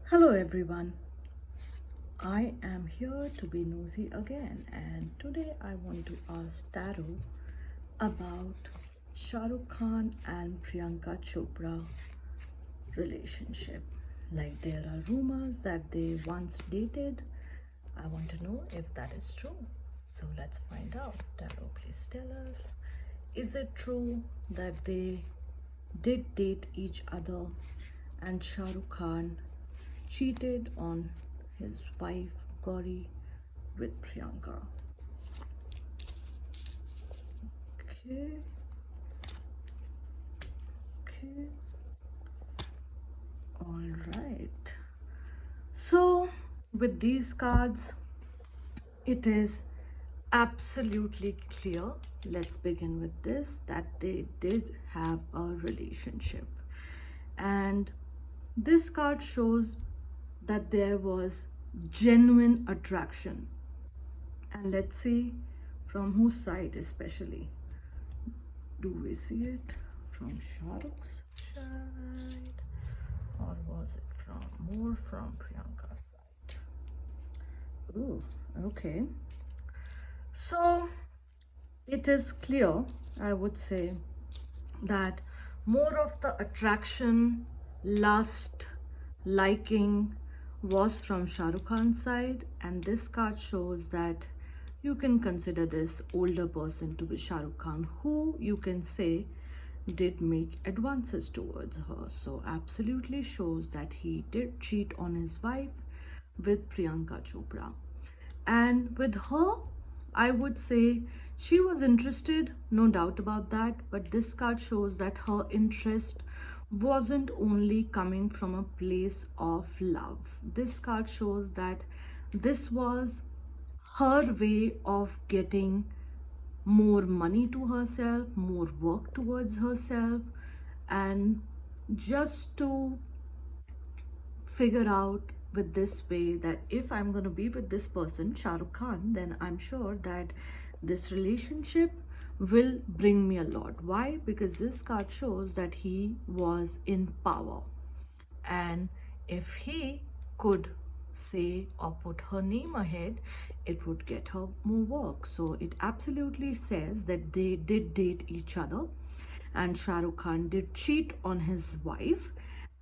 Hello everyone, I am here to be nosy again, and today I want to ask Tarot about Shahrukh Khan and Priyanka Chopra relationship. Like there are rumors that they once dated. I want to know if that is true. So let's find out. Tarot, please tell us. Is it true that they did date each other and Shahrukh Khan cheated on his wife Gauri with Priyanka? Okay, okay, all right. So, with these cards, it is absolutely clear. Let's begin with this, that they did have a relationship, and this card shows that there was genuine attraction. And let's see from whose side, especially. Do we see it from Shahrukh's side, or was it more from Priyanka's side? Oh, okay. So it is clear, I would say, that more of the attraction, lust, liking was from Shahrukh Khan's side, and this card shows that you can consider this older person to be Shahrukh Khan, who you can say did make advances towards her. So absolutely shows that he did cheat on his wife with Priyanka Chopra. And with her, I would say she was interested, no doubt about that, but this card shows that her interest wasn't only coming from a place of love. This card shows that this was her way of getting more money to herself, more work towards herself, and just to figure out with this way that if I'm going to be with this person, Shahrukh Khan, then I'm sure that this relationship will bring me a lot. Why? Because this card shows that he was in power, and if he could say or put her name ahead, it would get her more work. So it absolutely says that they did date each other, and Shahrukh Khan did cheat on his wife,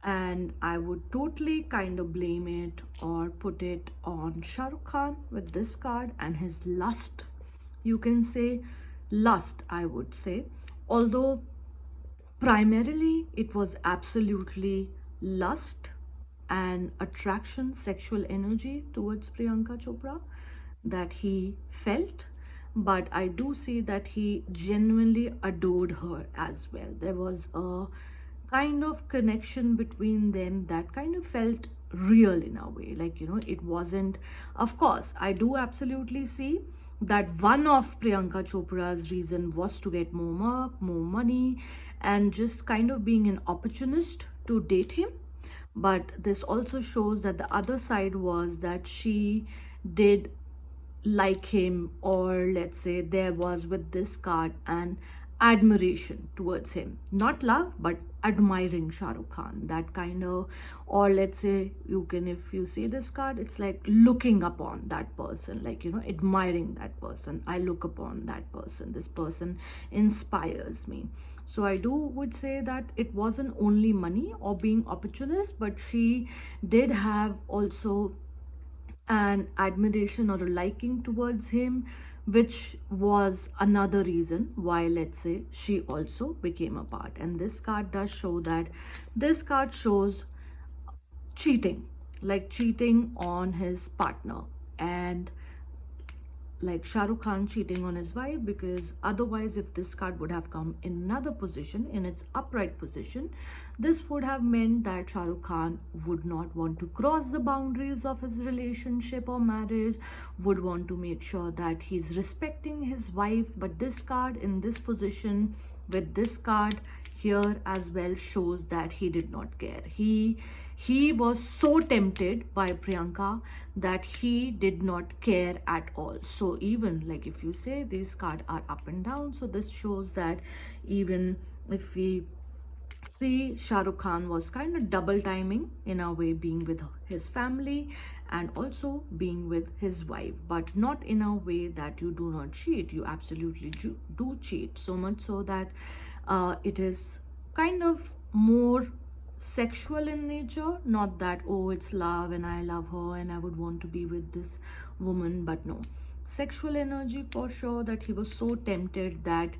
and I would totally kind of blame it or put it on Shahrukh Khan with this card and his lust. You can say lust, I would say, although primarily it was absolutely lust and attraction, sexual energy towards Priyanka Chopra that he felt. But I do see that he genuinely adored her as well. There was a kind of connection between them that kind of felt real in a way. Like, it wasn't, of course, I do absolutely see that one of Priyanka Chopra's reason was to get more mark, more money, and just kind of being an opportunist to date him. But this also shows that the other side was that she did like him, or let's say there was with this card an admiration towards him, not love but admiring Shahrukh Khan, that kind of, or let's say you can, if you see this card, it's like looking upon that person, like admiring that person. I look upon that person, this person inspires me. So I do would say that it wasn't only money or being opportunist, but she did have also an admiration or a liking towards him, which was another reason why, let's say, she also became a part. And this card does show that, this card shows cheating, like cheating on his partner, and like Shahrukh Khan cheating on his wife, because otherwise if this card would have come in another position, in its upright position, this would have meant that Shahrukh Khan would not want to cross the boundaries of his relationship or marriage, would want to make sure that he's respecting his wife. But this card in this position with this card here as well shows that he did not care. He was so tempted by Priyanka that he did not care at all. So even like if you say these cards are up and down, so this shows that even if we See, Shahrukh Khan was kind of double timing in a way, being with his family and also being with his wife, but not in a way that you do not cheat. You absolutely do cheat, so much so that it is kind of more sexual in nature, not that, oh, it's love and I love her and I would want to be with this woman, but no, sexual energy for sure, that he was so tempted that.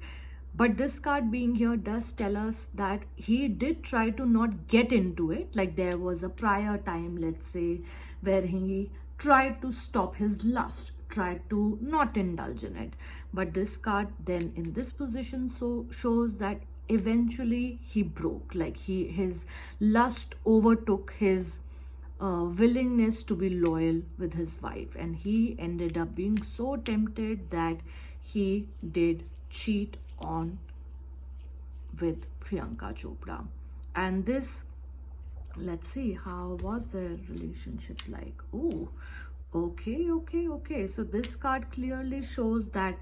But this card being here does tell us that he did try to not get into it. Like there was a prior time, let's say, where he tried to stop his lust, tried to not indulge in it. But this card then in this position so shows that eventually he broke. Like his lust overtook his willingness to be loyal with his wife, and he ended up being so tempted that he did cheat on with Priyanka Chopra. And this, let's see, how was their relationship like? Oh, okay. So this card clearly shows that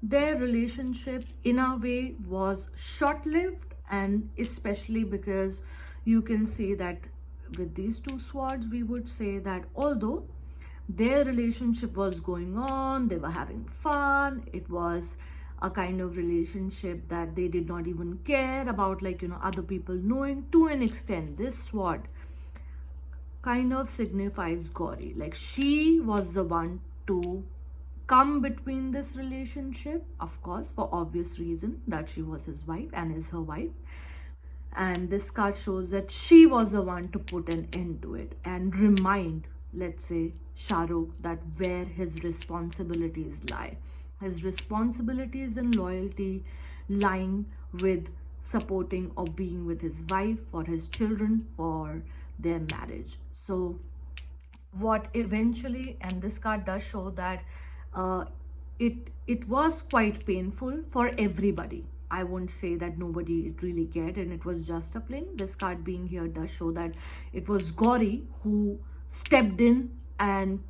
their relationship in a way was short-lived, and especially because you can see that with these two swords, we would say that although their relationship was going on, they were having fun, it was a kind of relationship that they did not even care about, like, other people knowing. To an extent, this sword kind of signifies Gauri, like she was the one to come between this relationship, of course, for obvious reason that she was his wife and is her wife. And this card shows that she was the one to put an end to it and remind, let's say, Shahrukh, that where his responsibilities lie. His responsibilities and loyalty lying with supporting or being with his wife, for his children, for their marriage. So what eventually, and this card does show that uh, it was quite painful for everybody. I won't say that nobody really cared and it was just a fling. This card being here does show that it was Gauri who stepped in and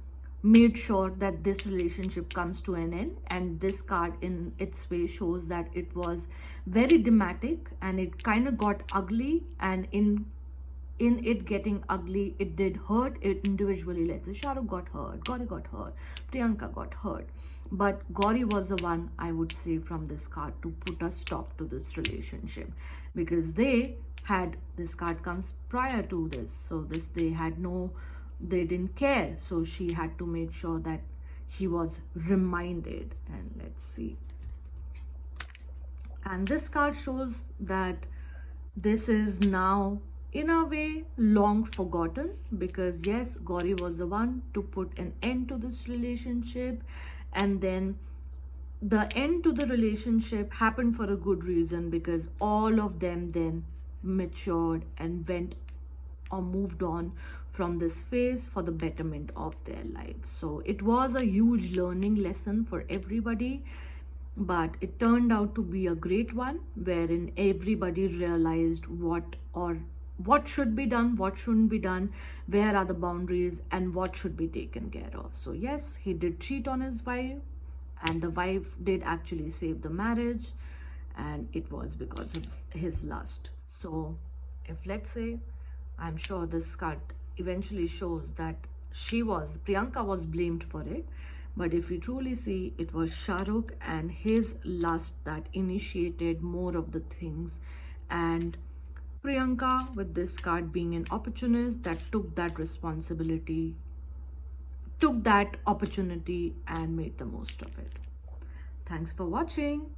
made sure that this relationship comes to an end. And this card in its way shows that it was very dramatic and it kind of got ugly, and in it getting ugly, it did hurt it individually. Let's say Shahrukh got hurt, Gauri got hurt, Priyanka got hurt, but Gauri was the one, I would say, from this card to put a stop to this relationship, because they had, this card comes prior to this, so they had no, they didn't care, so she had to make sure that he was reminded. And let's see, and this card shows that this is now in a way long forgotten, because yes, Gauri was the one to put an end to this relationship, and then the end to the relationship happened for a good reason, because all of them then matured and went or moved on from this phase for the betterment of their lives. So it was a huge learning lesson for everybody, but it turned out to be a great one, wherein everybody realized what should be done, what shouldn't be done, where are the boundaries, and what should be taken care of. So yes, he did cheat on his wife, and the wife did actually save the marriage, and it was because of his lust. So if, let's say, I'm sure this card eventually shows that Priyanka was blamed for it, but if we truly see, it was Shahrukh and his lust that initiated more of the things, and Priyanka, with this card being an opportunist, that took that responsibility, took that opportunity and made the most of it. Thanks for watching.